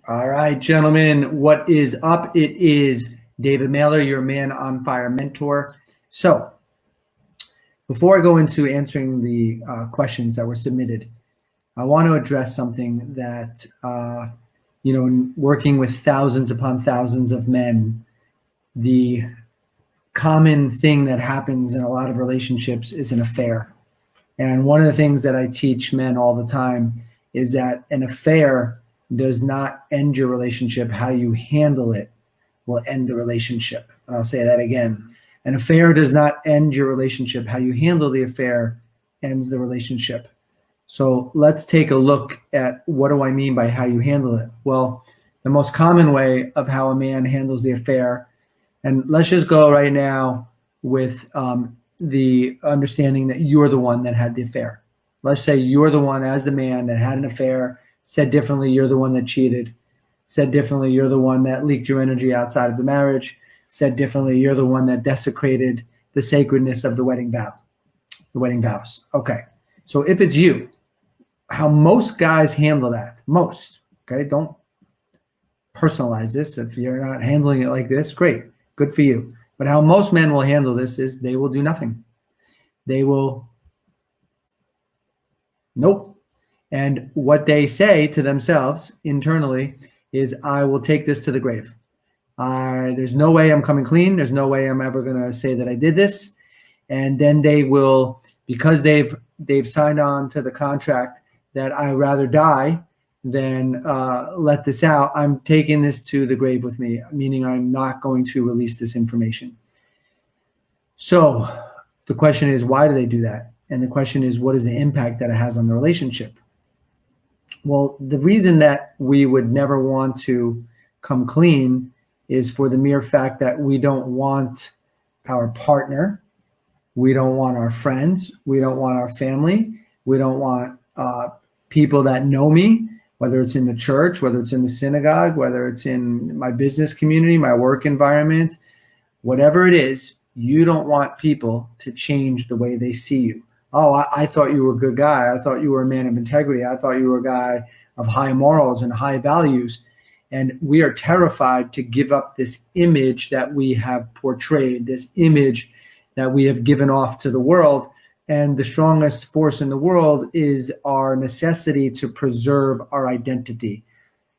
All right, gentlemen, what is up? It is David Mailer, your Man on Fire mentor. So, before I go into answering the questions that were submitted, I want to address something that, in working with thousands upon thousands of men, the common thing that happens in a lot of relationships is an affair. And one of the things that I teach men all the time is that an affair does not end your relationship. How you handle it will end the relationship. And I'll say that again. An affair does not end your relationship. How you handle the affair ends the relationship. So let's take a look at what do I mean by how you handle it. Well, the most common way of how a man handles the affair, and let's just go right now with the understanding that you're the one that had the affair. Let's say you're the one as the man that had an affair. Said differently, you're the one that cheated. Said differently, you're the one that leaked your energy outside of the marriage. Said differently, you're the one that desecrated the sacredness of the wedding vows. Okay. So if it's you, how most guys handle that, okay, don't personalize this. If you're not handling it like this, great, good for you. But how most men will handle this is they will do nothing. They will, nope. And what they say to themselves internally is, I will take this to the grave. There's no way I'm coming clean. There's no way I'm ever going to say that I did this. And then they will, because they've signed on to the contract that I rather die than let this out, I'm taking this to the grave with me, meaning I'm not going to release this information. So the question is, why do they do that? And the question is, what is the impact that it has on the relationship? Well, the reason that we would never want to come clean is for the mere fact that we don't want our partner, we don't want our friends, we don't want our family, we don't want people that know me, whether it's in the church, whether it's in the synagogue, whether it's in my business community, my work environment, whatever it is, you don't want people to change the way they see you. Oh, I thought you were a good guy. I thought you were a man of integrity. I thought you were a guy of high morals and high values. And we are terrified to give up this image that we have portrayed, this image that we have given off to the world. And the strongest force in the world is our necessity to preserve our identity,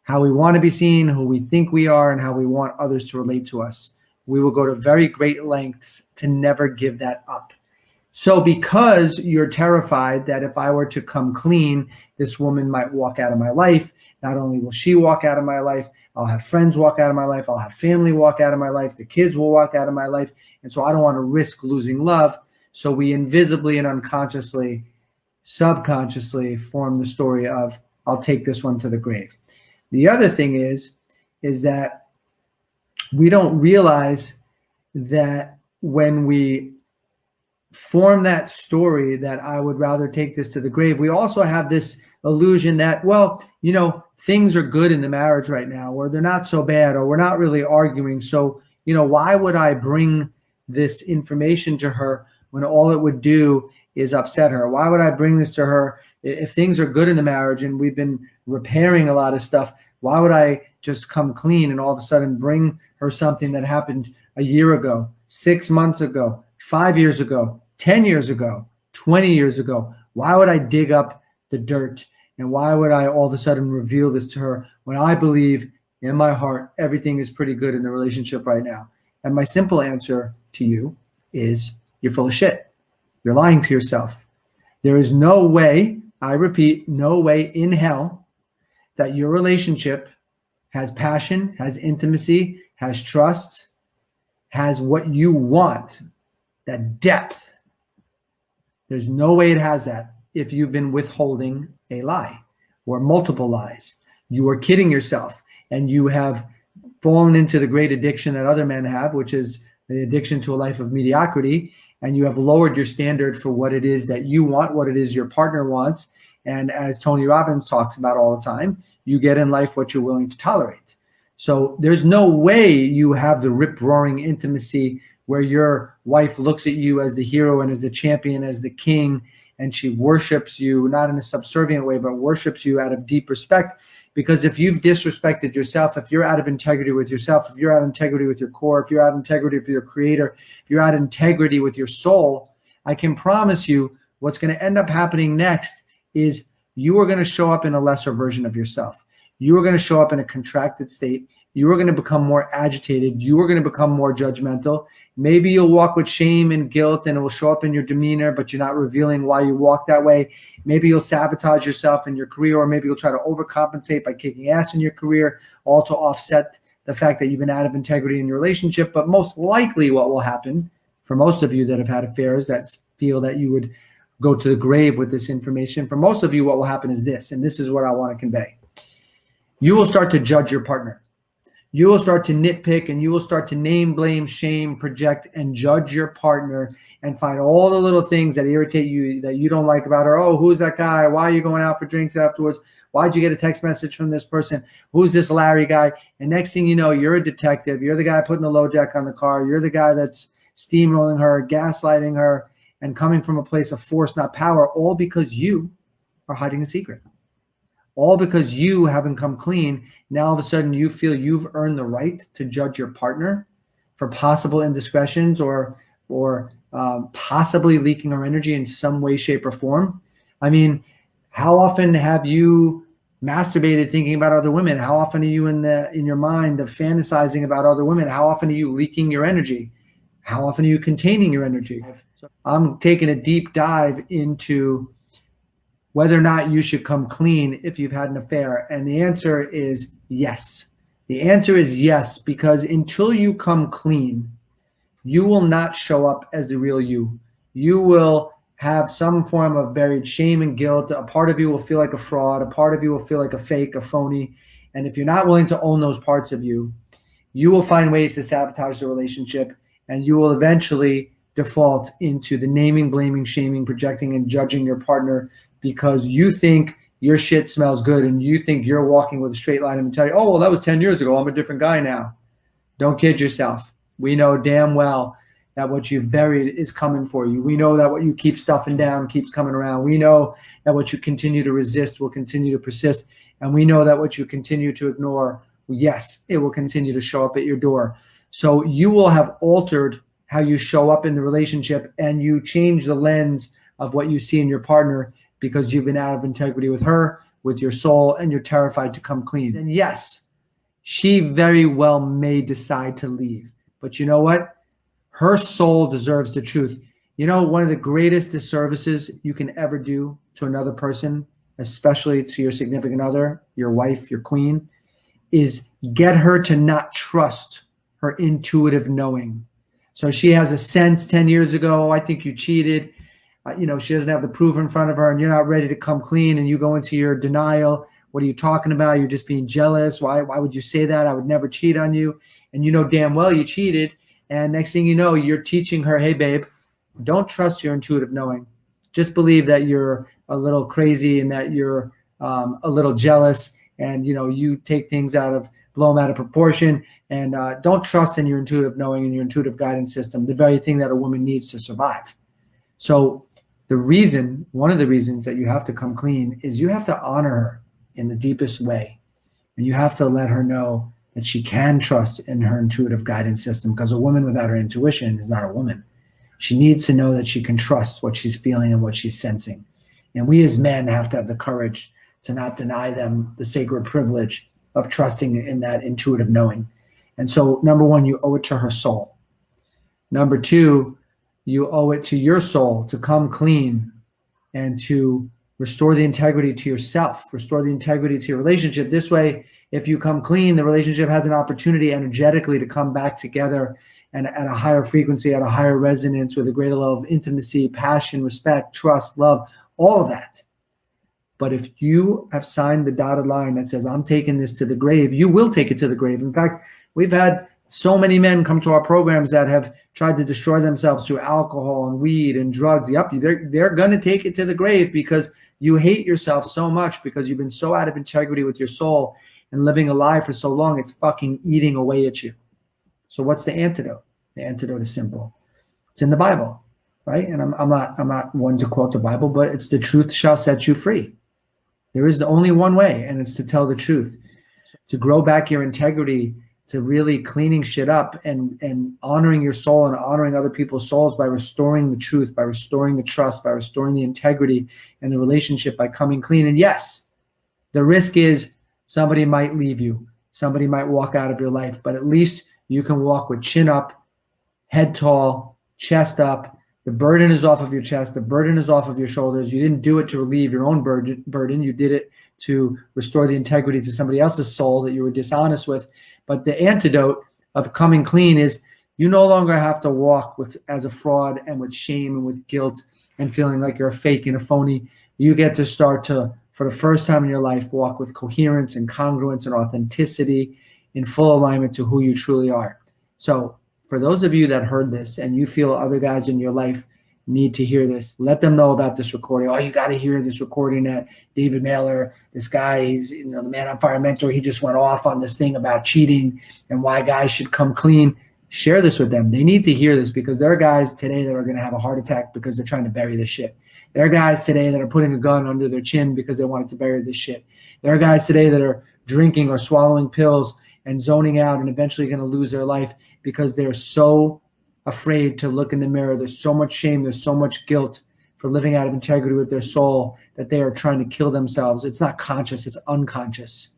how we want to be seen, who we think we are, and how we want others to relate to us. We will go to very great lengths to never give that up. So because you're terrified that if I were to come clean, this woman might walk out of my life. Not only will she walk out of my life, I'll have friends walk out of my life. I'll have family walk out of my life. The kids will walk out of my life. And so I don't want to risk losing love. So we invisibly and unconsciously, subconsciously form the story of, I'll take this one to the grave. The other thing is that we don't realize that when we form that story that I would rather take this to the grave, we also have this illusion that, well, things are good in the marriage right now, or they're not so bad, or we're not really arguing. So, why would I bring this information to her when all it would do is upset her? Why would I bring this to her if things are good in the marriage and we've been repairing a lot of stuff? Why would I just come clean and all of a sudden bring her something that happened a year ago, 6 months ago, 5 years ago, 10 years ago, 20 years ago? Why would I dig up the dirt? And why would I all of a sudden reveal this to her when I believe in my heart everything is pretty good in the relationship right now? And my simple answer to you is, you're full of shit. You're lying to yourself. There is no way, I repeat, no way in hell that your relationship has passion, has intimacy, has trust, has what you want, that depth. There's no way it has that if you've been withholding a lie or multiple lies. You are kidding yourself, and you have fallen into the great addiction that other men have, which is the addiction to a life of mediocrity, and you have lowered your standard for what it is that you want, what it is your partner wants. And as Tony Robbins talks about all the time, you get in life what you're willing to tolerate. So there's no way you have the rip-roaring intimacy where your wife looks at you as the hero and as the champion, as the king, and she worships you, not in a subservient way, but worships you out of deep respect. Because if you've disrespected yourself, if you're out of integrity with yourself, if you're out of integrity with your core, if you're out of integrity with your creator, if you're out of integrity with your soul, I can promise you what's going to end up happening next is you are going to show up in a lesser version of yourself. You are going to show up in a contracted state. You are going to become more agitated. You are going to become more judgmental. Maybe you'll walk with shame and guilt and it will show up in your demeanor, but you're not revealing why you walk that way. Maybe you'll sabotage yourself in your career, or maybe you'll try to overcompensate by kicking ass in your career, all to offset the fact that you've been out of integrity in your relationship. But most likely what will happen for most of you that have had affairs that feel that you would go to the grave with this information, for most of you what will happen is this, and this is what I want to convey. You will start to judge your partner. You will start to nitpick, and you will start to name, blame, shame, project, and judge your partner and find all the little things that irritate you, that you don't like about her. Oh, who's that guy? Why are you going out for drinks afterwards? Why'd you get a text message from this person? Who's this Larry guy? And next thing you know, you're a detective. You're the guy putting the low jack on the car. You're the guy that's steamrolling her, gaslighting her, and coming from a place of force, not power, all because you are hiding a secret. All because you haven't come clean. Now all of a sudden you feel you've earned the right to judge your partner for possible indiscretions or possibly leaking her energy in some way, shape, or form. I mean, how often have you masturbated thinking about other women? How often are you in your mind of fantasizing about other women? How often are you leaking your energy? How often are you containing your energy? I'm taking a deep dive into whether or not you should come clean if you've had an affair. And the answer is yes. The answer is yes, because until you come clean, you will not show up as the real you. You will have some form of buried shame and guilt. A part of you will feel like a fraud. A part of you will feel like a fake, a phony. And if you're not willing to own those parts of you, you will find ways to sabotage the relationship, and you will eventually default into the naming, blaming, shaming, projecting, and judging your partner because you think your shit smells good and you think you're walking with a straight line of integrity. Oh, well, that was 10 years ago. I'm a different guy now. Don't kid yourself. We know damn well that what you've buried is coming for you. We know that what you keep stuffing down keeps coming around. We know that what you continue to resist will continue to persist. And we know that what you continue to ignore, yes, it will continue to show up at your door. So you will have altered how you show up in the relationship, and you change the lens of what you see in your partner because you've been out of integrity with her, with your soul, and you're terrified to come clean. And yes, she very well may decide to leave. But you know what? Her soul deserves the truth. You know, one of the greatest disservices you can ever do to another person, especially to your significant other, your wife, your queen, is get her to not trust her intuitive knowing. So she has a sense 10 years ago, I think you cheated. She doesn't have the proof in front of her and you're not ready to come clean, and you go into your denial. What are you talking about? You're just being jealous. Why would you say that? I would never cheat on you. And you know damn well you cheated. And next thing you know, you're teaching her, hey, babe, don't trust your intuitive knowing. Just believe that you're a little crazy and that you're a little jealous, and you take things blow them out of proportion, and don't trust in your intuitive knowing and your intuitive guidance system, the very thing that a woman needs to survive. So one of the reasons that you have to come clean is you have to honor her in the deepest way. And you have to let her know that she can trust in her intuitive guidance system, because a woman without her intuition is not a woman. She needs to know that she can trust what she's feeling and what she's sensing. And we as men have to have the courage to not deny them the sacred privilege of trusting in that intuitive knowing. And so, number one, you owe it to her soul. Number two, you owe it to your soul to come clean and to restore the integrity to yourself, restore the integrity to your relationship. This way, if you come clean, the relationship has an opportunity energetically to come back together and at a higher frequency, at a higher resonance, with a greater level of intimacy, passion, respect, trust, love, all of that. But if you have signed the dotted line that says, I'm taking this to the grave, you will take it to the grave. In fact, we've had so many men come to our programs that have tried to destroy themselves through alcohol and weed and drugs. Yep, they're going to take it to the grave because you hate yourself so much, because you've been so out of integrity with your soul and living a lie for so long, it's fucking eating away at you. So what's the antidote? The antidote is simple. It's in the Bible, right? And I'm not one to quote the Bible, but it's the truth shall set you free. There is only one way, and it's to tell the truth, to grow back your integrity, to really cleaning shit up and honoring your soul and honoring other people's souls by restoring the truth, by restoring the trust, by restoring the integrity and the relationship, by coming clean. And yes, the risk is somebody might leave you, somebody might walk out of your life, but at least you can walk with chin up, head tall, chest up. The burden is off of your chest. The burden is off of your shoulders. You didn't do it to relieve your own burden. You did it to restore the integrity to somebody else's soul that you were dishonest with. But the antidote of coming clean is you no longer have to walk with as a fraud and with shame and with guilt and feeling like you're a fake and a phony. You get to start to, for the first time in your life, walk with coherence and congruence and authenticity in full alignment to who you truly are. So for those of you that heard this and you feel other guys in your life need to hear this, let them know about this recording. Oh, you got to hear this recording that David Mailer, this guy, he's the Man on Fire mentor. He just went off on this thing about cheating and why guys should come clean. Share this with them. They need to hear this because there are guys today that are going to have a heart attack because they're trying to bury this shit. There are guys today that are putting a gun under their chin because they wanted to bury this shit. There are guys today that are drinking or swallowing pills and zoning out and eventually going to lose their life because they're so afraid to look in the mirror. There's so much shame. There's so much guilt for living out of integrity with their soul that they are trying to kill themselves. It's not conscious. It's unconscious.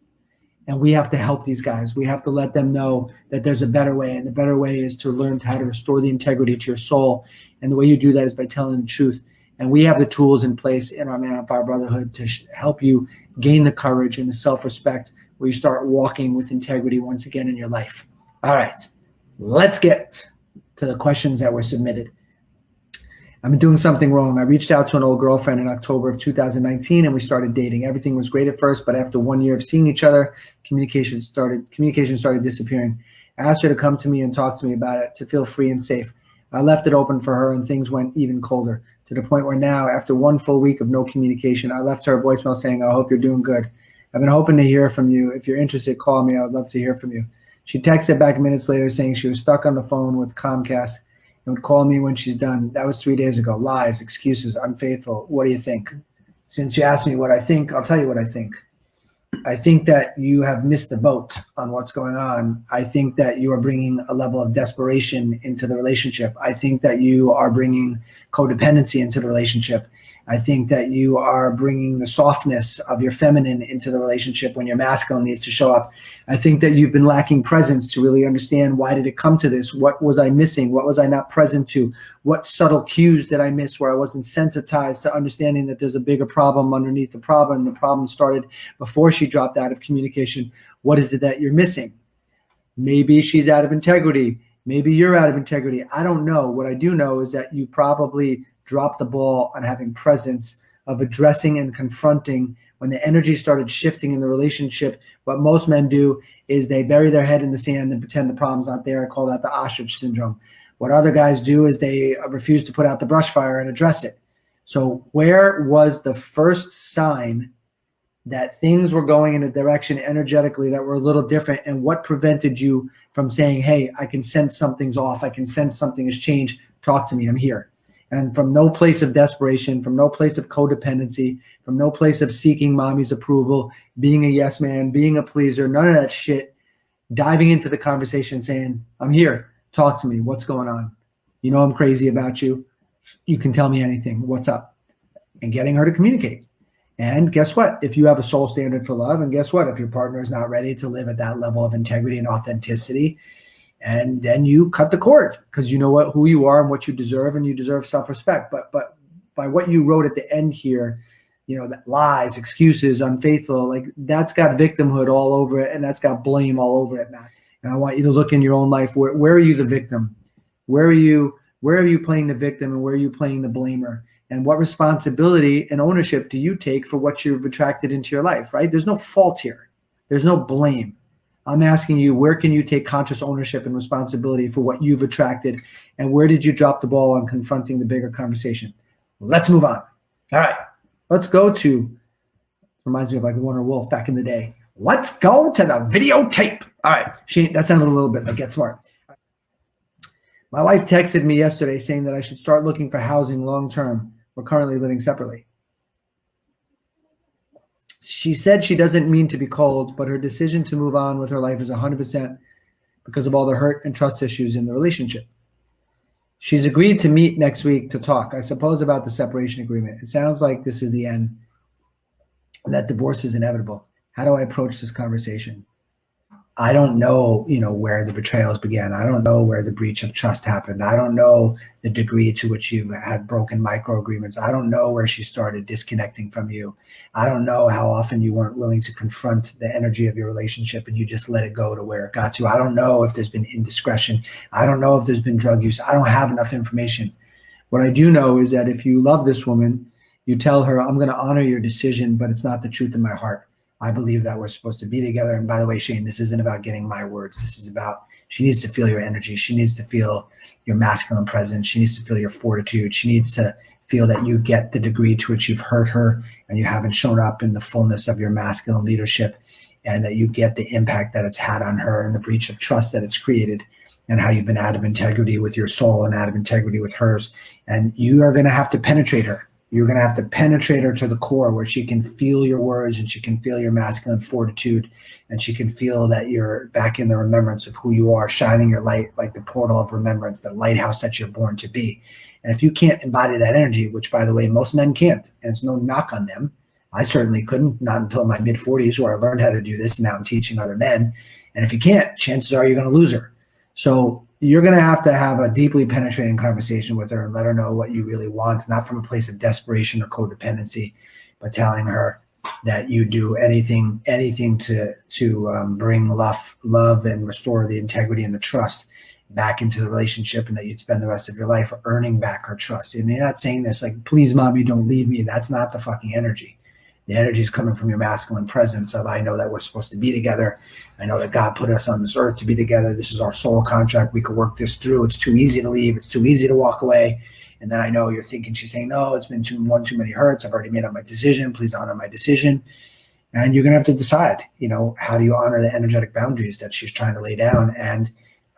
And we have to help these guys. We have to let them know that there's a better way. And the better way is to learn how to restore the integrity to your soul. And the way you do that is by telling the truth. And we have the tools in place in our Man on Fire Brotherhood to help you gain the courage and the self-respect where you start walking with integrity once again in your life. All right, let's get to the questions that were submitted. I've been doing something wrong. I reached out to an old girlfriend in October of 2019 and we started dating. Everything was great at first, but after 1 year of seeing each other, communication started disappearing. I asked her to come to me and talk to me about it, to feel free and safe. I left it open for her and things went even colder to the point where now, after 1 full week of no communication, I left her a voicemail saying, I hope you're doing good. I've been hoping to hear from you. If you're interested, call me. I would love to hear from you. She texted back minutes later saying she was stuck on the phone with Comcast and would call me when she's done. That was 3 days ago. Lies, excuses, unfaithful. What do you think? Since you asked me what I think, I'll tell you what I think. I think that you have missed the boat on what's going on. I think that you are bringing a level of desperation into the relationship. I think that you are bringing codependency into the relationship. I think that you are bringing the softness of your feminine into the relationship when your masculine needs to show up. I think that you've been lacking presence to really understand why did it come to this? What was I missing? What was I not present to? What subtle cues did I miss where I wasn't sensitized to understanding that there's a bigger problem underneath the problem? The problem started before she dropped out of communication. What is it that you're missing? Maybe she's out of integrity. Maybe you're out of integrity. I don't know. What I do know is that you probably dropped the ball on having presence of addressing and confronting. When the energy started shifting in the relationship, what most men do is they bury their head in the sand and pretend the problem's not there. I call that the ostrich syndrome. What other guys do is they refuse to put out the brush fire and address it. So where was the first sign that things were going in a direction energetically that were a little different, and what prevented you from saying, hey, I can sense something's off. I can sense something has changed. Talk to me. I'm here. And from no place of desperation, from no place of codependency, from no place of seeking mommy's approval, being a yes man, being a pleaser, none of that shit, diving into the conversation saying, I'm here, talk to me, what's going on? You know I'm crazy about you. You can tell me anything, what's up? And getting her to communicate. And guess what? If you have a soul standard for love, and guess what? If your partner is not ready to live at that level of integrity and authenticity, and then you cut the cord because you know who you are and what you deserve, and you deserve self-respect. But by what you wrote at the end here, that lies, excuses, unfaithful, like that's got victimhood all over it, and that's got blame all over it, Matt. And I want you to look in your own life. Where are you the victim? Where are you playing the victim, and where are you playing the blamer? And what responsibility and ownership do you take for what you've attracted into your life, right? There's no fault here. There's no blame. I'm asking you, where can you take conscious ownership and responsibility for what you've attracted, and where did you drop the ball on confronting the bigger conversation? Let's move on. All right, let's go to, reminds me of like Warner Wolf back in the day. Let's go to the videotape. All right, Shane, that sounded a little bit like Get Smart. My wife texted me yesterday saying that I should start looking for housing long-term. We're currently living separately. She said she doesn't mean to be cold, but her decision to move on with her life is 100% because of all the hurt and trust issues in the relationship. She's agreed to meet next week to talk, I suppose, about the separation agreement. It sounds like this is the end and that divorce is inevitable. How do I approach this conversation? I don't know, where the betrayals began. I don't know where the breach of trust happened. I don't know the degree to which you had broken micro agreements. I don't know where she started disconnecting from you. I don't know how often you weren't willing to confront the energy of your relationship and you just let it go to where it got to. I don't know if there's been indiscretion. I don't know if there's been drug use. I don't have enough information. What I do know is that if you love this woman, you tell her, I'm going to honor your decision, but it's not the truth in my heart. I believe that we're supposed to be together. And by the way, Shane, this isn't about getting my words. This is about, she needs to feel your energy. She needs to feel your masculine presence. She needs to feel your fortitude. She needs to feel that you get the degree to which you've hurt her and you haven't shown up in the fullness of your masculine leadership, and that you get the impact that it's had on her and the breach of trust that it's created, and how you've been out of integrity with your soul and out of integrity with hers. And you are going to have to penetrate her. You're going to have to penetrate her to the core where she can feel your words and she can feel your masculine fortitude, and she can feel that you're back in the remembrance of who you are, shining your light like the portal of remembrance, the lighthouse that you're born to be. And if you can't embody that energy, which, by the way, most men can't, and it's no knock on them. I certainly couldn't, not until my mid-40s, where I learned how to do this, and now I'm teaching other men. And if you can't, chances are you're going to lose her. So you're going to have a deeply penetrating conversation with her and let her know what you really want, not from a place of desperation or codependency, but telling her that you do anything to bring love and restore the integrity and the trust back into the relationship, and that you'd spend the rest of your life earning back her trust. And you're not saying this like, please, mommy, don't leave me. That's not the fucking energy. The energy is coming from your masculine presence of, I know that we're supposed to be together. I know that God put us on this earth to be together. This is our soul contract. We could work this through. It's too easy to leave. It's too easy to walk away. And then I know you're thinking, she's saying, no, it's been too many hurts. I've already made up my decision. Please honor my decision. And you're going to have to decide, how do you honor the energetic boundaries that she's trying to lay down? And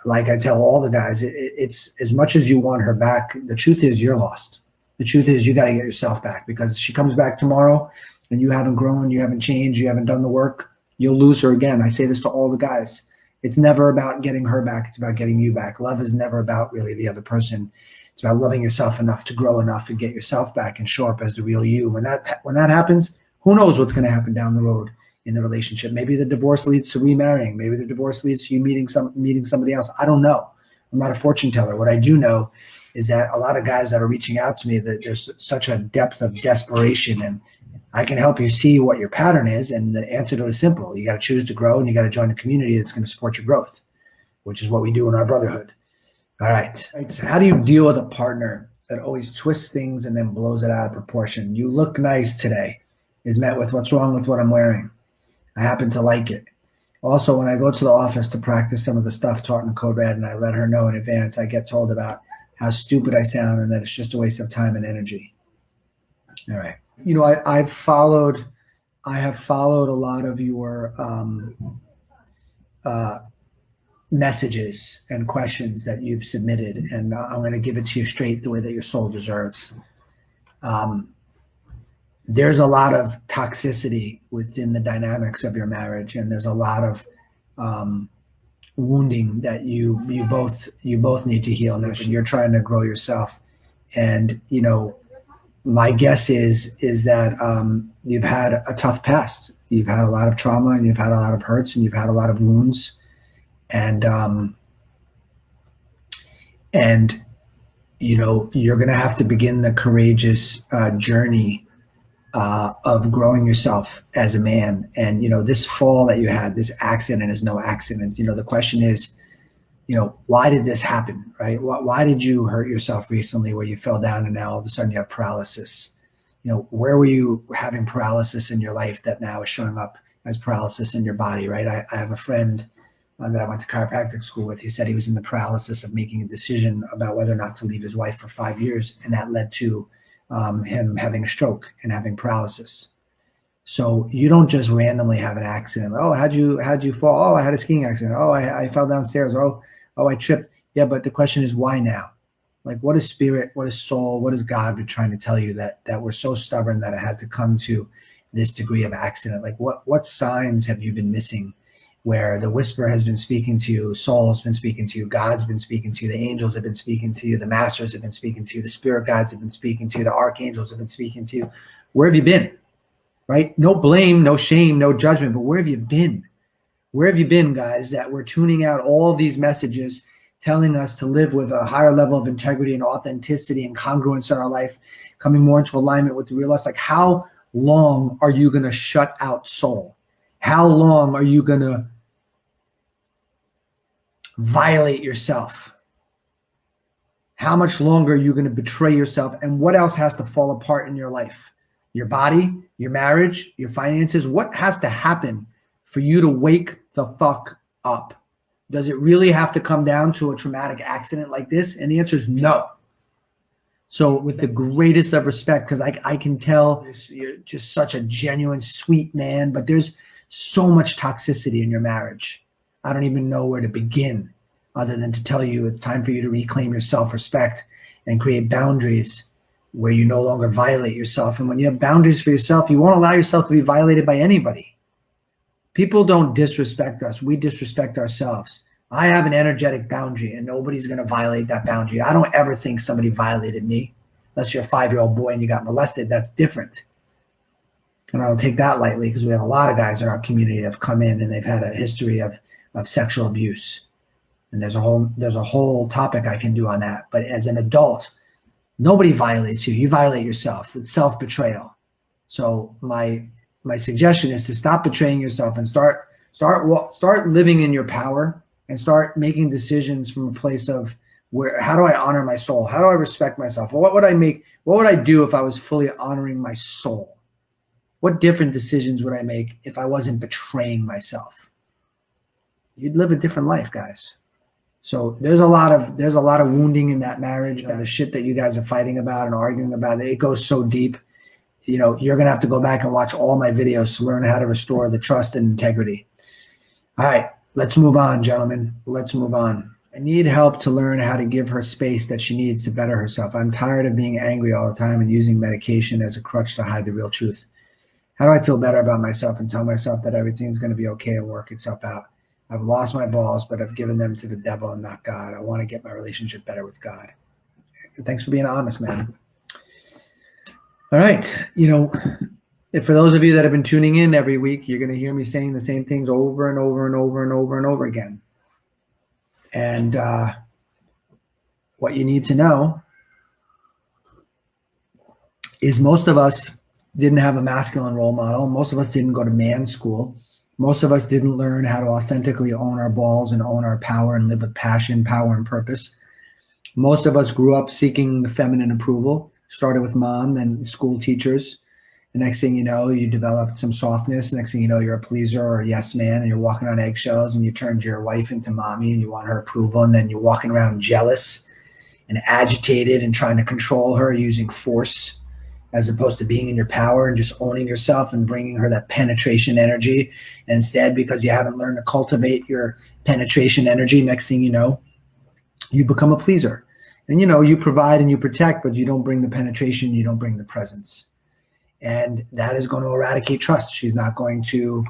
like I tell all the guys, it's as much as you want her back, the truth is you're lost. The truth is you got to get yourself back, because she comes back tomorrow and you haven't grown, you haven't changed, you haven't done the work, you'll lose her again. I say this to all the guys. It's never about getting her back. It's about getting you back. Love is never about really the other person. It's about loving yourself enough to grow enough and get yourself back and show up as the real you. When that happens, who knows what's going to happen down the road in the relationship? Maybe the divorce leads to remarrying. Maybe the divorce leads to you meeting somebody else. I don't know. I'm not a fortune teller. What I do know is that a lot of guys that are reaching out to me, that there's such a depth of desperation, and I can help you see what your pattern is. And the antidote is simple. You got to choose to grow, and you got to join a community that's going to support your growth, which is what we do in our brotherhood. All right. So how do you deal with a partner that always twists things and then blows it out of proportion? You look nice today is met with, what's wrong with what I'm wearing? I happen to like it. Also, when I go to the office to practice some of the stuff taught in Code Red and I let her know in advance, I get told about how stupid I sound and that it's just a waste of time and energy. All right. I have followed a lot of your messages and questions that you've submitted, and I'm going to give it to you straight the way that your soul deserves. There's a lot of toxicity within the dynamics of your marriage, and there's a lot of wounding that you both need to heal. Now, you're trying to grow yourself, and my guess is that you've had a tough past. You've had a lot of trauma, and you've had a lot of hurts, and you've had a lot of wounds, and you're going to have to begin the courageous journey of growing yourself as a man. And this fall that you had, this accident is no accident. The question is, why did this happen, right? Why did you hurt yourself recently where you fell down and now all of a sudden you have paralysis? Where were you having paralysis in your life that now is showing up as paralysis in your body, right? I have a friend that I went to chiropractic school with. He said he was in the paralysis of making a decision about whether or not to leave his wife for 5 years, and that led to him having a stroke and having paralysis. So you don't just randomly have an accident. Oh, how'd you fall? Oh, I had a skiing accident. Oh, I fell downstairs. Oh, I tripped. Yeah, but the question is, why now? Like, what is spirit? What is soul? What is God been trying to tell you that we're so stubborn that it had to come to this degree of accident? Like what signs have you been missing where the whisper has been speaking to you, soul has been speaking to you, God's been speaking to you, the angels have been speaking to you, the masters have been speaking to you, the spirit guides have been speaking to you, the archangels have been speaking to you? Where have you been? Right? No blame, no shame, no judgment, but where have you been? Where have you been, guys, that we're tuning out all of these messages telling us to live with a higher level of integrity and authenticity and congruence in our life, coming more into alignment with the real us? Like, how long are you going to shut out soul? How long are you going to violate yourself? How much longer are you going to betray yourself? And what else has to fall apart in your life? Your body, your marriage, your finances? What has to happen for you to wake the fuck up? Does it really have to come down to a traumatic accident like this? And the answer is no. So with the greatest of respect, because I can tell you're just such a genuine, sweet man, but there's so much toxicity in your marriage. I don't even know where to begin other than to tell you it's time for you to reclaim your self-respect and create boundaries where you no longer violate yourself. And when you have boundaries for yourself, you won't allow yourself to be violated by anybody. People don't disrespect us. We disrespect ourselves. I have an energetic boundary and nobody's going to violate that boundary. I don't ever think somebody violated me. Unless you're a 5-year-old boy and you got molested, that's different. And I don't take that lightly because we have a lot of guys in our community that have come in and they've had a history of sexual abuse. And there's a whole topic I can do on that. But as an adult, nobody violates you. You violate yourself. It's self-betrayal. So my suggestion is to stop betraying yourself and start living in your power and start making decisions from a place of how do I honor my soul? How do I respect myself? What would I do if I was fully honoring my soul? What different decisions would I make if I wasn't betraying myself? You'd live a different life, guys. So there's a lot of wounding in that marriage. The shit that you guys are fighting about and arguing about, it goes so deep. You know, you're going to have to go back and watch all my videos to learn how to restore the trust and integrity. All right, let's move on, gentlemen. Let's move on. I need help to learn how to give her space that she needs to better herself. I'm tired of being angry all the time and using medication as a crutch to hide the real truth. How do I feel better about myself and tell myself that everything's going to be okay and work itself out? I've lost my balls, but I've given them to the devil and not God. I want to get my relationship better with God. Thanks for being honest, man. All right. You know, for those of you that have been tuning in every week, you're going to hear me saying the same things over and over and over and over and over again. And what you need to know is most of us didn't have a masculine role model. Most of us didn't go to man school. Most of us didn't learn how to authentically own our balls and own our power and live with passion, power, and purpose. Most of us grew up seeking the feminine approval, started with mom, then school teachers. The next thing you know, you developed some softness. The next thing you know, you're a pleaser or a yes man, and you're walking on eggshells, and you turned your wife into mommy, and you want her approval, and then you're walking around jealous and agitated and trying to control her using force, as opposed to being in your power and just owning yourself and bringing her that penetration energy. And instead, because you haven't learned to cultivate your penetration energy, next thing you know, you become a pleaser. And, you know, you provide and you protect, but you don't bring the penetration, you don't bring the presence. And that is going to eradicate trust. She's not going to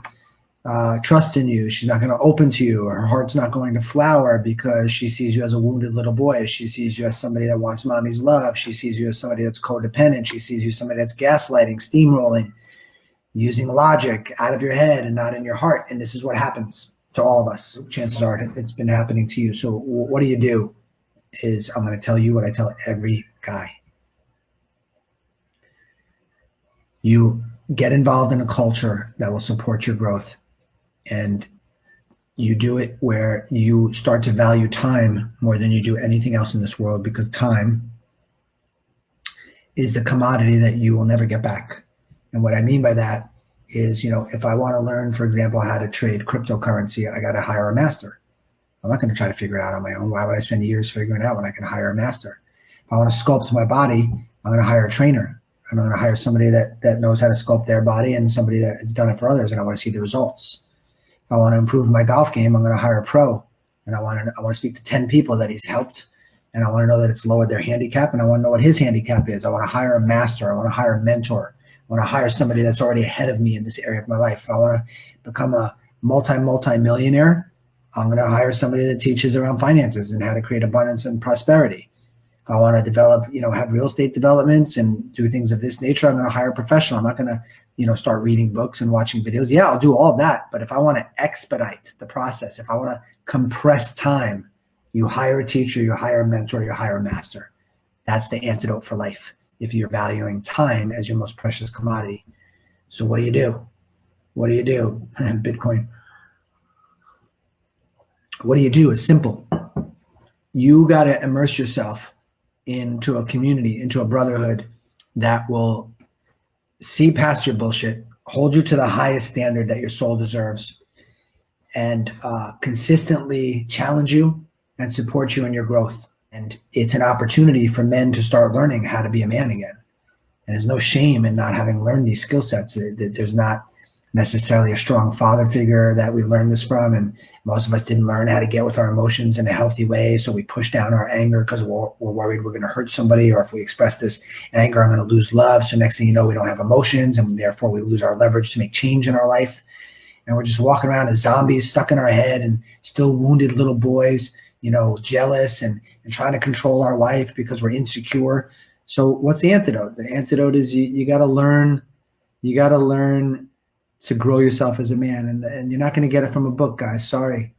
trust in you. She's not going to open to you. Her heart's not going to flower because she sees you as a wounded little boy. She sees you as somebody that wants mommy's love. She sees you as somebody that's codependent. She sees you as somebody that's gaslighting, steamrolling, using logic out of your head and not in your heart. And this is what happens to all of us. Chances are it's been happening to you. So what do? Is I'm going to tell you what I tell every guy. You get involved in a culture that will support your growth. And you do it where you start to value time more than you do anything else in this world, because time is the commodity that you will never get back. And what I mean by that is, you know, if I want to learn, for example, how to trade cryptocurrency, I got to hire a master. I'm not going to try to figure it out on my own. Why would I spend years figuring it out when I can hire a master? If I want to sculpt my body, I'm going to hire a trainer. I'm going to hire somebody that knows how to sculpt their body and somebody that has done it for others, and I want to see the results. If I want to improve my golf game, I'm going to hire a pro, and I want to speak to 10 people that he's helped, and I want to know that it's lowered their handicap, and I want to know what his handicap is. I want to hire a master. I want to hire a mentor. want to hire somebody that's already ahead of me in this area of my life. If I want to become a multi-millionaire, I'm going to hire somebody that teaches around finances and how to create abundance and prosperity. If I want to develop, have real estate developments and do things of this nature, I'm going to hire a professional. I'm not going to, start reading books and watching videos. Yeah, I'll do all of that. But if I want to expedite the process, if I want to compress time, you hire a teacher, you hire a mentor, you hire a master. That's the antidote for life if you're valuing time as your most precious commodity. So what do you do? What do you do? Bitcoin. What do you do? It's simple. You got to immerse yourself into a community, into a brotherhood that will see past your bullshit, hold you to the highest standard that your soul deserves, and consistently challenge you and support you in your growth. And it's an opportunity for men to start learning how to be a man again. And there's no shame in not having learned these skill sets. There's not necessarily a strong father figure that we learned this from, and most of us didn't learn how to get with our emotions in a healthy way, so we push down our anger because we're worried we're going to hurt somebody, or if we express this anger, I'm going to lose love. So next thing you know, we don't have emotions, and therefore we lose our leverage to make change in our life, and we're just walking around as zombies stuck in our head and still wounded little boys, jealous and trying to control our wife because we're insecure. So what's the antidote? The antidote is you got to learn to grow yourself as a man, and you're not going to get it from a book, guys. Sorry.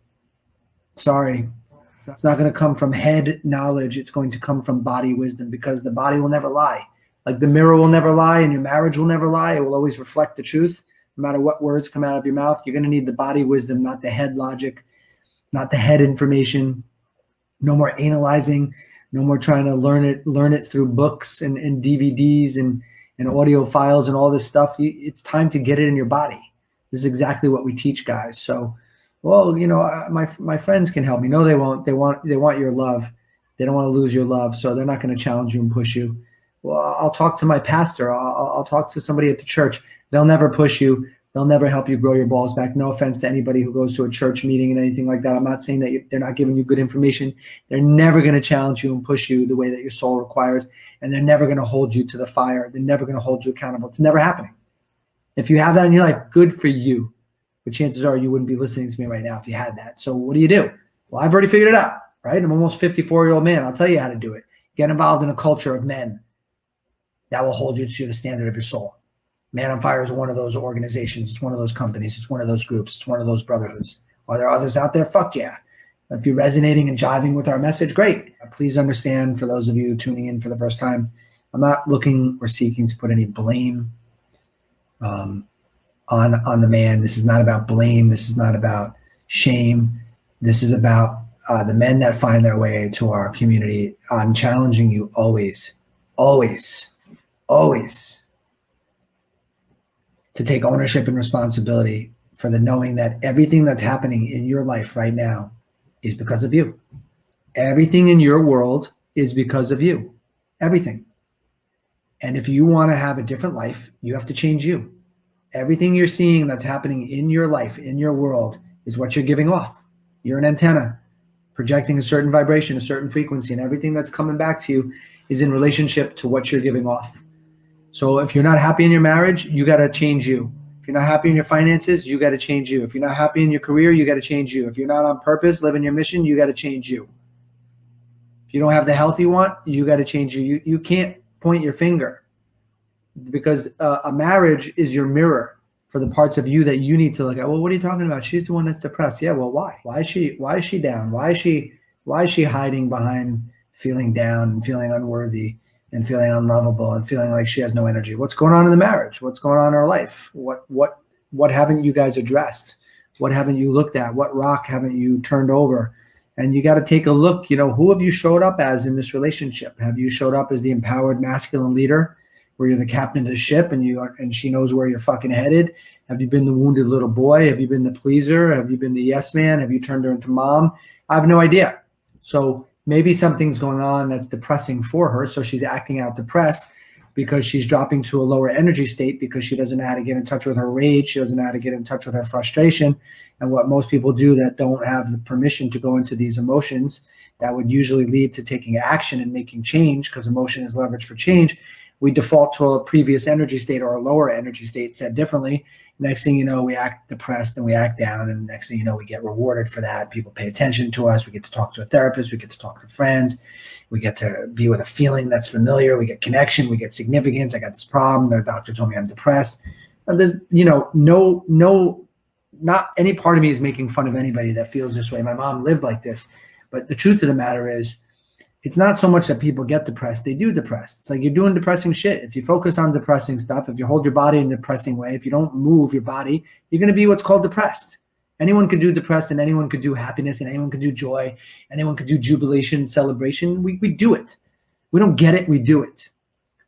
It's not going to come from head knowledge. It's going to come from body wisdom, because the body will never lie. Like the mirror will never lie, and your marriage will never lie. It will always reflect the truth. No matter what words come out of your mouth, you're going to need the body wisdom, not the head logic, not the head information. No more analyzing. No more trying to learn it through books and DVDs and audio files and all this stuff. It's time to get it in your body. This is exactly what we teach guys. So, well, my friends can help me. No, they won't. They want your love. They don't want to lose your love. So they're not going to challenge you and push you. Well, I'll talk to my pastor. I'll talk to somebody at the church. They'll never push you. They'll never help you grow your balls back. No offense to anybody who goes to a church meeting and anything like that. I'm not saying that they're not giving you good information. They're never going to challenge you and push you the way that your soul requires. And they're never going to hold you to the fire. They're never going to hold you accountable. It's never happening. If you have that in your life, good for you. But chances are you wouldn't be listening to me right now if you had that. So what do you do? Well, I've already figured it out, right? I'm almost 54-year-old man. I'll tell you how to do it. Get involved in a culture of men that will hold you to the standard of your soul. Man on Fire is one of those organizations. It's one of those companies. It's one of those groups. It's one of those brotherhoods. Are there others out there? Fuck yeah. If you're resonating and jiving with our message, great. Please understand, for those of you tuning in for the first time, I'm not looking or seeking to put any blame on the man. This is not about blame. This is not about shame. This is about the men that find their way to our community. I'm challenging you always to take ownership and responsibility for the knowing that everything that's happening in your life right now is because of you. Everything in your world is because of you. Everything. And if you want to have a different life, you have to change you. Everything you're seeing that's happening in your life, in your world, is what you're giving off. You're an antenna projecting a certain vibration, a certain frequency, and everything that's coming back to you is in relationship to what you're giving off. So if you're not happy in your marriage, you got to change you. If you're not happy in your finances, you got to change you. If you're not happy in your career, you got to change you. If you're not on purpose, living your mission, you got to change you. If you don't have the health you want, you got to change you. You can't point your finger, because a marriage is your mirror for the parts of you that you need to look at. Well, what are you talking about? She's the one that's depressed. Yeah, well, why? Why is she down? Why is she hiding behind feeling down and feeling unworthy and feeling unlovable and feeling like she has no energy? What's going on in the marriage? What's going on in her life? What haven't you guys addressed? What haven't you looked at? What rock haven't you turned over? And you got to take a look, who have you showed up as in this relationship? Have you showed up as the empowered masculine leader, where you're the captain of the ship and she knows where you're fucking headed? Have you been the wounded little boy? Have you been the pleaser? Have you been the yes man? Have you turned her into mom? I have no idea. So maybe something's going on that's depressing for her. So she's acting out depressed because she's dropping to a lower energy state, because she doesn't know how to get in touch with her rage. She doesn't know how to get in touch with her frustration. And what most people do that don't have the permission to go into these emotions that would usually lead to taking action and making change, because emotion is leverage for change. we default to a previous energy state or a lower energy state said differently. Next thing you know, we act depressed and we act down. And next thing you know, we get rewarded for that. People pay attention to us. We get to talk to a therapist. We get to talk to friends. We get to be with a feeling that's familiar. We get connection. We get significance. I got this problem. The doctor told me I'm depressed. And there's, not any part of me is making fun of anybody that feels this way. My mom lived like this. But the truth of the matter is, it's not so much that people get depressed. They do depressed. It's like you're doing depressing shit. If you focus on depressing stuff, if you hold your body in a depressing way, if you don't move your body, you're going to be what's called depressed. Anyone could do depressed, and anyone could do happiness, and anyone could do joy. Anyone could do jubilation, celebration. We do it. We don't get it. We do it.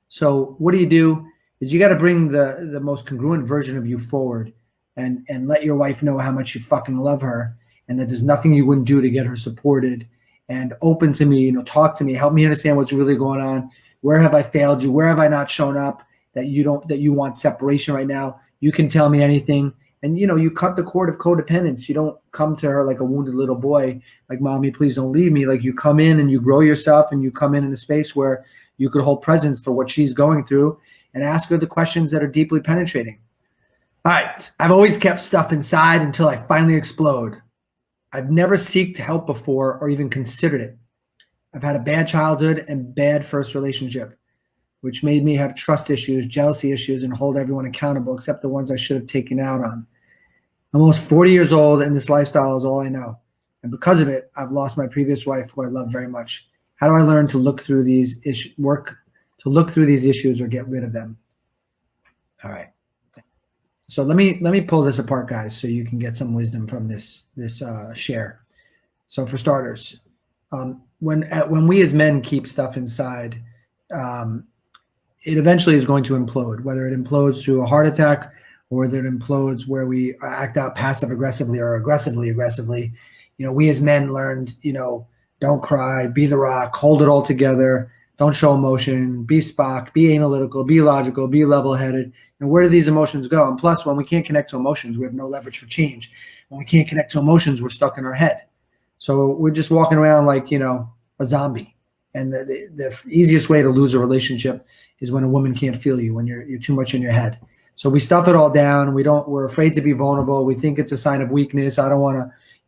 So what do? Is you got to bring the most congruent version of you forward and let your wife know how much you fucking love her and that there's nothing you wouldn't do to get her supported. And open to me, talk to me, help me understand what's really going on. Where have I failed you? Where have I not shown up that you want separation right now? You can tell me anything. And, you cut the cord of codependence. You don't come to her like a wounded little boy, like, mommy, please don't leave me. Like, you come in and you grow yourself and you come in a space where you could hold presence for what she's going through and ask her the questions that are deeply penetrating. All right. I've always kept stuff inside until I finally explode. I've never sought help before or even considered it. I've had a bad childhood and bad first relationship, which made me have trust issues, jealousy issues, and hold everyone accountable except the ones I should have taken it out on. I'm almost 40 years old, and this lifestyle is all I know. And because of it, I've lost my previous wife, who I love very much. How do I learn to look through these issues, or get rid of them? All right. So let me pull this apart, guys, so you can get some wisdom from this share. So for starters, when we as men keep stuff inside, it eventually is going to implode. Whether it implodes through a heart attack or that it implodes where we act out passive aggressively or aggressively. We as men learned, don't cry, be the rock, hold it all together. Don't show emotion, be Spock, be analytical, be logical, be level-headed. And where do these emotions go? And plus, when we can't connect to emotions, we have no leverage for change. When we can't connect to emotions, we're stuck in our head. So we're just walking around like, a zombie. And the easiest way to lose a relationship is when a woman can't feel you, when you're too much in your head. So we stuff it all down. We're afraid to be vulnerable. We think it's a sign of weakness. I don't want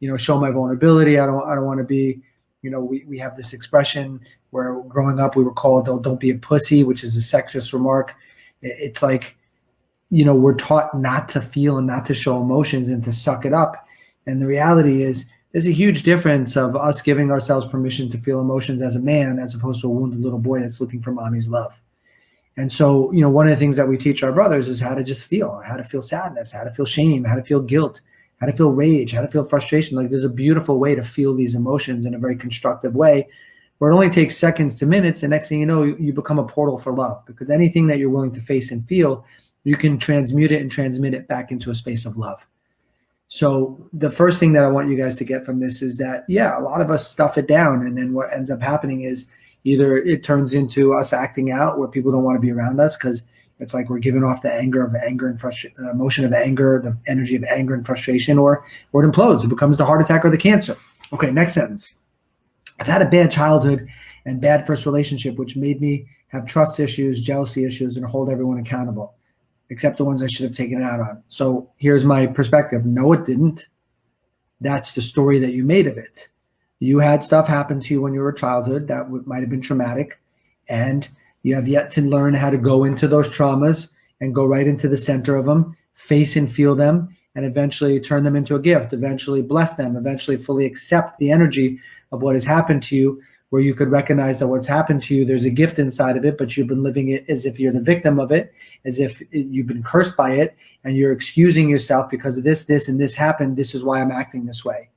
to, show my vulnerability. I don't want to be, we have this expression where growing up we were called, don't be a pussy, which is a sexist remark. It's like, we're taught not to feel and not to show emotions and to suck it up. And the reality is there's a huge difference of us giving ourselves permission to feel emotions as a man as opposed to a wounded little boy that's looking for mommy's love. And so, one of the things that we teach our brothers is how to just feel, how to feel sadness, how to feel shame, how to feel guilt, how to feel rage, how to feel frustration. Like, there's a beautiful way to feel these emotions in a very constructive way where it only takes seconds to minutes. And next thing you know, you become a portal for love, because anything that you're willing to face and feel, you can transmute it and transmit it back into a space of love. So the first thing that I want you guys to get from this is that, a lot of us stuff it down. And then what ends up happening is either it turns into us acting out where people don't want to be around us because it's like we're giving off the anger and frustration, emotion of anger, the energy of anger and frustration, or it implodes. It becomes the heart attack or the cancer. Okay, next sentence. I've had a bad childhood and bad first relationship, which made me have trust issues, jealousy issues, and hold everyone accountable, except the ones I should have taken it out on. So here's my perspective. No, it didn't. That's the story that you made of it. You had stuff happen to you when you were a childhood that might have been traumatic, and you have yet to learn how to go into those traumas and go right into the center of them, face and feel them, and eventually turn them into a gift, eventually bless them, eventually fully accept the energy of what has happened to you, where you could recognize that what's happened to you, there's a gift inside of it, but you've been living it as if you're the victim of it, as if you've been cursed by it, and you're excusing yourself because of this, and this happened. This is why I'm acting this way.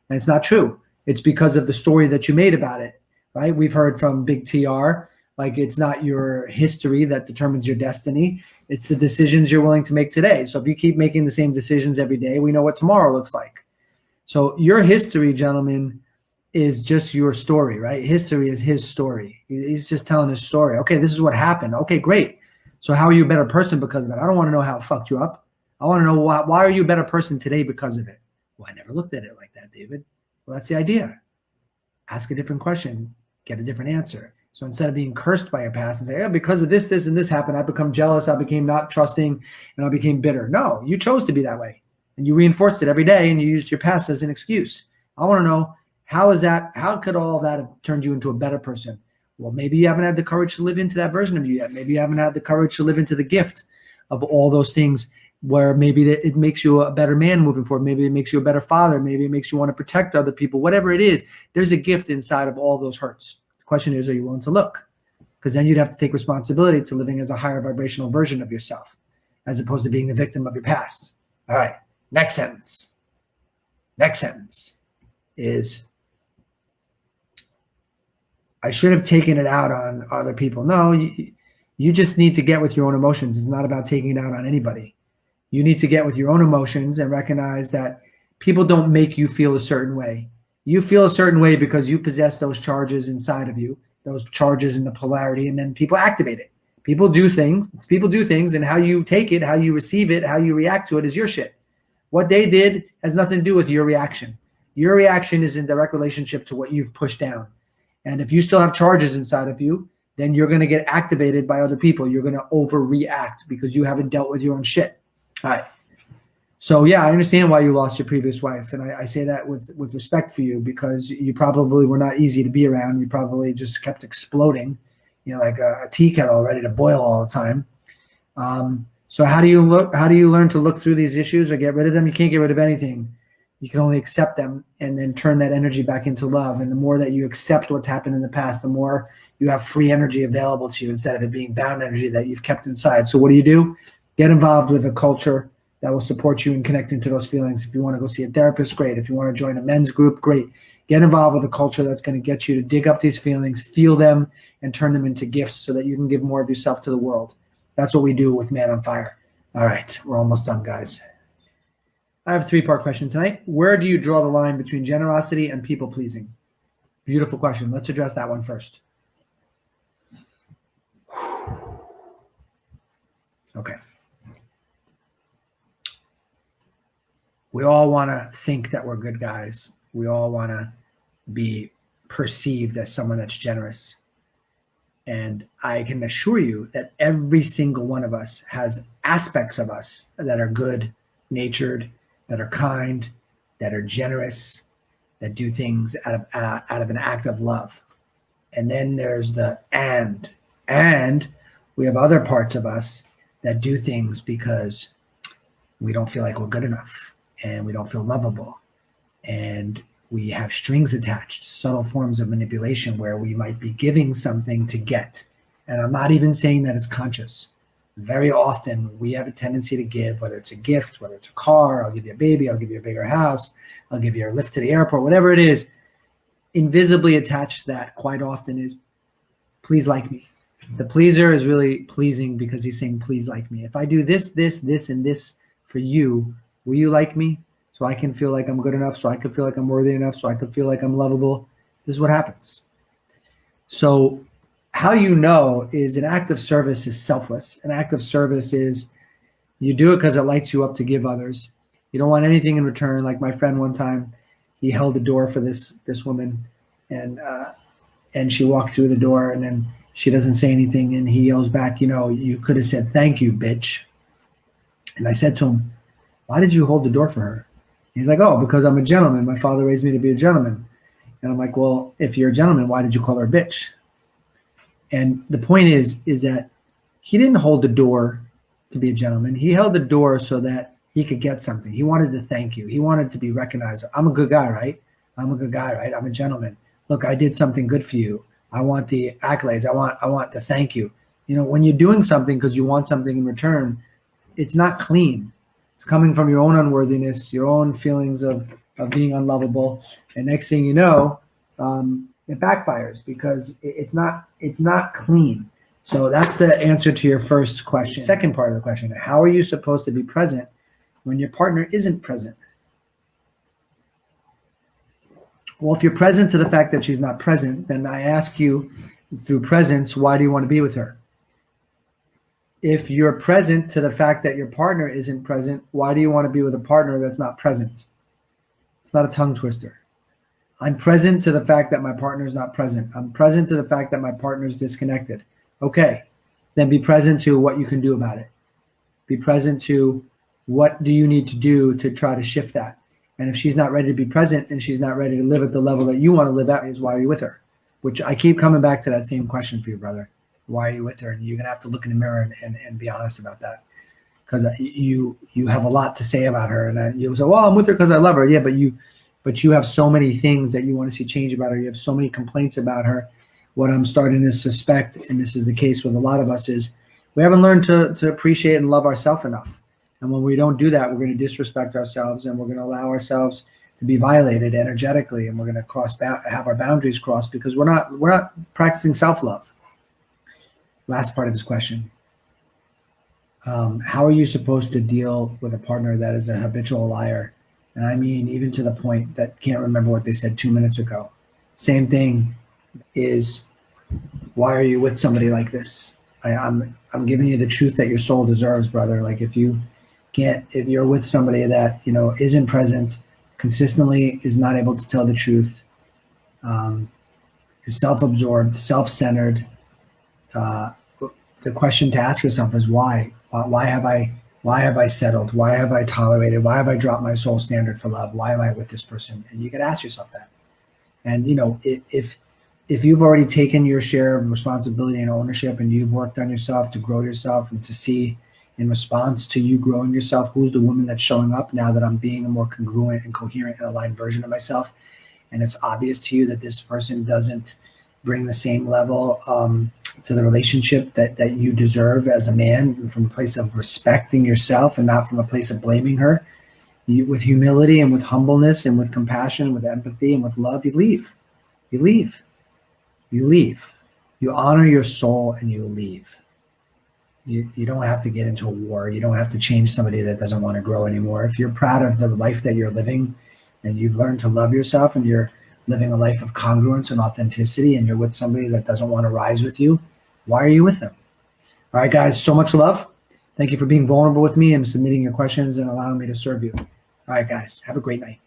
And it's not true. It's because of the story that you made about it, right? We've heard from Big TR, like, it's not your history that determines your destiny. It's the decisions you're willing to make today. So if you keep making the same decisions every day, we know what tomorrow looks like. So your history, gentlemen, is just your story, right? History is his story. He's just telling his story. Okay, this is what happened. Okay, great. So how are you a better person because of it? I don't want to know how it fucked you up. I want to know why are you a better person today because of it? Well, I never looked at it like that, David. Well, that's the idea. Ask a different question, get a different answer. So instead of being cursed by your past and say, oh, because of this, this, and this happened, I become jealous, I became not trusting, and I became bitter. No, you chose to be that way. And you reinforced it every day, and you used your past as an excuse. I want to know, how could all of that have turned you into a better person? Well, maybe you haven't had the courage to live into that version of you yet. Maybe you haven't had the courage to live into the gift of all those things, where maybe it makes you a better man moving forward. Maybe it makes you a better father. Maybe it makes you want to protect other people. Whatever it is, there's a gift inside of all those hurts. The question is, are you willing to look? Because then you'd have to take responsibility to living as a higher vibrational version of yourself, as opposed to being the victim of your past. All right, next sentence. Next sentence is, I should have taken it out on other people. No, you just need to get with your own emotions. It's not about taking it out on anybody. You need to get with your own emotions and recognize that people don't make you feel a certain way. You feel a certain way because you possess those charges inside of you, those charges in the polarity, and then people activate it. People do things, and how you take it, how you receive it, how you react to it is your shit. What they did has nothing to do with your reaction. Your reaction is in direct relationship to what you've pushed down. And if you still have charges inside of you, then you're going to get activated by other people. You're going to overreact because you haven't dealt with your own shit. All right. So yeah, I understand why you lost your previous wife. And I say that with respect for you, because you probably were not easy to be around. You probably just kept exploding, like a tea kettle ready to boil all the time. So how do you learn to look through these issues or get rid of them? You can't get rid of anything. You can only accept them and then turn that energy back into love. And the more that you accept what's happened in the past, the more you have free energy available to you instead of it being bound energy that you've kept inside. So what do? Get involved with a culture that will support you in connecting to those feelings. If you want to go see a therapist, great. If you want to join a men's group, great. Get involved with a culture that's going to get you to dig up these feelings, feel them, and turn them into gifts so that you can give more of yourself to the world. That's what we do with Man on Fire. All right, we're almost done, guys. I have a 3-part question tonight. Where do you draw the line between generosity and people-pleasing? Beautiful question. Let's address that one first. Okay. We all want to think that we're good guys. We all want to be perceived as someone that's generous. And I can assure you that every single one of us has aspects of us that are good-natured, that are kind, that are generous, that do things out of an act of love. And then there's the and we have other parts of us that do things because we don't feel like we're good enough. And we don't feel lovable, and we have strings attached, subtle forms of manipulation where we might be giving something to get. And I'm not even saying that it's conscious. Very often we have a tendency to give, whether it's a gift, whether it's a car, I'll give you a baby, I'll give you a bigger house, I'll give you a lift to the airport, whatever it is. Invisibly attached to that quite often is, please like me. The pleaser is really pleasing because he's saying, please like me. If I do this, this, this, and this for you, will you like me? So I can feel like I'm good enough, so I can feel like I'm worthy enough, so I can feel like I'm lovable. This is what happens. So how you know is an act of service is selfless. An act of service is you do it because it lights you up to give others. You don't want anything in return. Like my friend one time, he held the door for this woman, and she walked through the door, and then she doesn't say anything, and he yells back, you could have said, thank you, bitch. And I said to him, why did you hold the door for her? He's like, oh, because I'm a gentleman. My father raised me to be a gentleman. And I'm like, well, if you're a gentleman, why did you call her a bitch? And the point is that he didn't hold the door to be a gentleman. He held the door so that he could get something. He wanted to thank you. He wanted to be recognized. I'm a good guy, right? I'm a good guy, right? I'm a gentleman. Look, I did something good for you. I want the accolades. I want to thank you. When you're doing something because you want something in return, it's not clean. It's coming from your own unworthiness, your own feelings of being unlovable. And next thing you know, it backfires because it's not clean. So that's the answer to your first question. Second part of the question, how are you supposed to be present when your partner isn't present? Well, if you're present to the fact that she's not present, then I ask you through presence, why do you want to be with her? If you're present to the fact that your partner isn't present, why do you want to be with a partner that's not present? It's not a tongue twister. I'm present to the fact that my partner is not present. I'm present to the fact that my partner is disconnected. Okay, then be present to what you can do about it. Be present to what do you need to do to try to shift that. And if she's not ready to be present and she's not ready to live at the level that you want to live at, is why are you with her? Which I keep coming back to that same question for you, brother. Why are you with her? And you're going to have to look in the mirror and be honest about that. Because you have a lot to say about her. And you say, well, I'm with her because I love her. Yeah, but you have so many things that you want to see change about her. You have so many complaints about her. What I'm starting to suspect, and this is the case with a lot of us, is we haven't learned to appreciate and love ourselves enough. And when we don't do that, we're going to disrespect ourselves, and we're going to allow ourselves to be violated energetically, and we're going to have our boundaries crossed because we're not practicing self-love. Last part of this question. How are you supposed to deal with a partner that is a habitual liar? And I mean, even to the point that can't remember what they said 2 minutes ago. Same thing is, why are you with somebody like this? I'm giving you the truth that your soul deserves, brother. Like if you're with somebody that, isn't present, consistently is not able to tell the truth, is self-absorbed, self-centered, the question to ask yourself is why? Why have I settled? Why have I tolerated? Why have I dropped my soul standard for love? Why am I with this person? And you can ask yourself that. And if you've already taken your share of responsibility and ownership, and you've worked on yourself to grow yourself and to see in response to you growing yourself, who's the woman that's showing up now that I'm being a more congruent and coherent and aligned version of myself, and it's obvious to you that this person doesn't bring the same level to the relationship that you deserve as a man, from a place of respecting yourself and not from a place of blaming her. With humility and with humbleness and with compassion, with empathy and with love, you leave. You leave. You leave. You honor your soul and you leave. You don't have to get into a war. You don't have to change somebody that doesn't want to grow anymore. If you're proud of the life that you're living and you've learned to love yourself and you're living a life of congruence and authenticity, and you're with somebody that doesn't want to rise with you, why are you with them? All right, guys, so much love. Thank you for being vulnerable with me and submitting your questions and allowing me to serve you. All right, guys, have a great night.